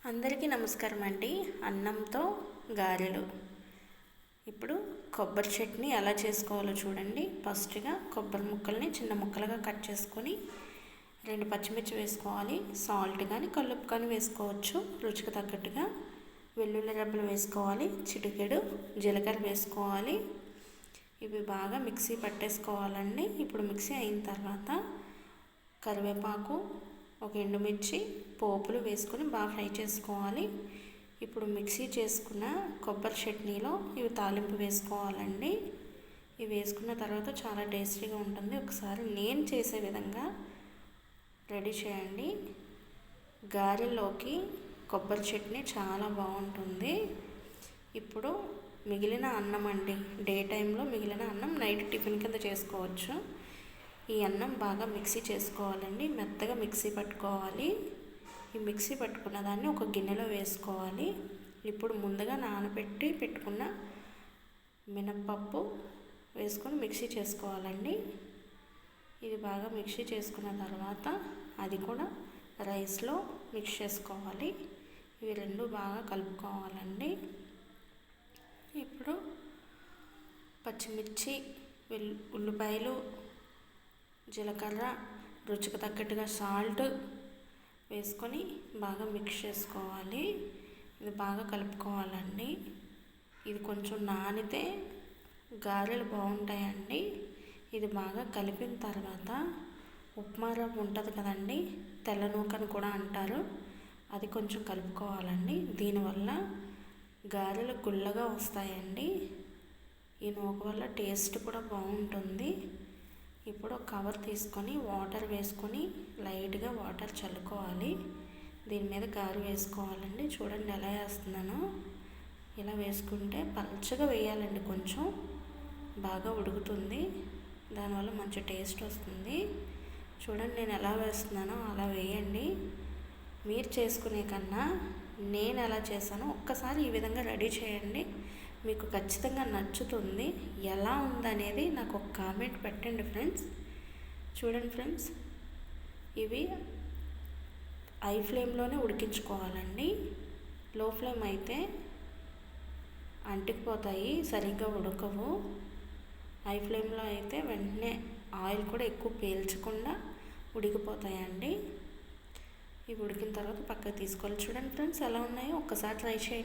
అందరికీ నమస్కారం అండి. అన్నంతో గారెలు. ఇప్పుడు కొబ్బరి చట్నీ ఎలా చేసుకోవాలో చూడండి. ఫస్ట్గా కొబ్బరి ముక్కల్ని చిన్న ముక్కలుగా కట్ చేసుకొని 2 పచ్చిమిర్చి వేసుకోవాలి. సాల్ట్ కానీ కల్లుప్పు కానీ వేసుకోవచ్చు రుచికి తగ్గట్టుగా. వెల్లుల్లి రెబ్బలు వేసుకోవాలి. చిటికెడు జీలకర్ర వేసుకోవాలి. ఇవి బాగా మిక్సీ పట్టేసుకోవాలండి. ఇప్పుడు మిక్సీ అయిన తర్వాత కరివేపాకు, ఒక ఎండుమిర్చి, పోపులు వేసుకొని బాగా ఫ్రై చేసుకోవాలి. ఇప్పుడు మిక్సీ చేసుకున్న కొబ్బరి చట్నీలో ఇవి తాలింపు వేసుకోవాలండి. ఇవి వేసుకున్న తర్వాత చాలా టేస్టీగా ఉంటుంది. ఒకసారి నేను చేసే విధంగా రెడీ చేయండి. గారెల్లోకి కొబ్బరి చట్నీ చాలా బాగుంటుంది. ఇప్పుడు మిగిలిన అన్నం అండి, డే టైంలో మిగిలిన అన్నం నైట్ టిఫిన్ కింద చేసుకోవచ్చు. ఈ అన్నం బాగా మిక్సీ చేసుకోవాలండి. మెత్తగా మిక్సీ పట్టుకోవాలి. ఈ మిక్సీ పట్టుకున్న దాన్ని ఒక గిన్నెలో వేసుకోవాలి. ఇప్పుడు ముందుగా నానబెట్టి పెట్టుకున్న మినప్పప్పు వేసుకొని మిక్సీ చేసుకోవాలండి. ఇది బాగా మిక్సీ చేసుకున్న తర్వాత అది కూడా రైస్లో మిక్స్ చేసుకోవాలి. ఇవి రెండు బాగా కలుపుకోవాలండి. ఇప్పుడు పచ్చిమిర్చి, ఉల్లిపాయలు, జీలకర్ర, రుచికి తగ్గట్టుగా సాల్ట్ వేసుకొని బాగా మిక్స్ చేసుకోవాలి. ఇది బాగా కలుపుకోవాలండి. ఇది కొంచెం నానితే గారెలు బాగుంటాయండి. ఇది బాగా కలిపిన తర్వాత ఉప్మా రవ్వ ఉంటుంది కదండి, తెల్ల నూకని కూడా అంటారు, అది కొంచెం కలుపుకోవాలండి. దీనివల్ల గారెలు గుల్లగా వస్తాయండి. ఈ నూక వల్ల టేస్ట్ కూడా బాగుంటుంది. ఇప్పుడు ఒక కవర్ తీసుకొని వాటర్ వేసుకొని లైట్గా వాటర్ చల్లుకోవాలి. దీని మీద గారె వేసుకోవాలండి. చూడండి ఎలా వేస్తున్నానో. ఇలా వేసుకుంటే పల్చగా వేయాలండి. కొంచెం బాగా ఉడుకుతుంది. దానివల్ల మంచి టేస్ట్ వస్తుంది. చూడండి నేను ఎలా వేస్తున్నానో అలా వేయండి. మీరు చేసుకునే కన్నా నేను ఎలా చేశానో ఒక్కసారి ఈ విధంగా రెడీ చేయండి. మీకు ఖచ్చితంగా నచ్చుతుంది. ఎలా ఉందనేది నాకు ఒక కామెంట్ పెట్టండి ఫ్రెండ్స్. చూడండి ఫ్రెండ్స్, ఇవి హై ఫ్లేమ్లోనే ఉడికించుకోవాలండి. లో ఫ్లేమ్ అయితే అంటుకుపోతాయి, సరిగ్గా ఉడకవు. హై ఫ్లేమ్లో అయితే వెంటనే ఆయిల్ కూడా ఎక్కువ పీల్చకుండా ఉడికిపోతాయండి. ఇవి ఉడికిన తర్వాత పక్కకు తీసుకోవాలి. చూడండి ఫ్రెండ్స్ ఎలా ఉన్నాయో ఒక్కసారి ట్రై చేయండి.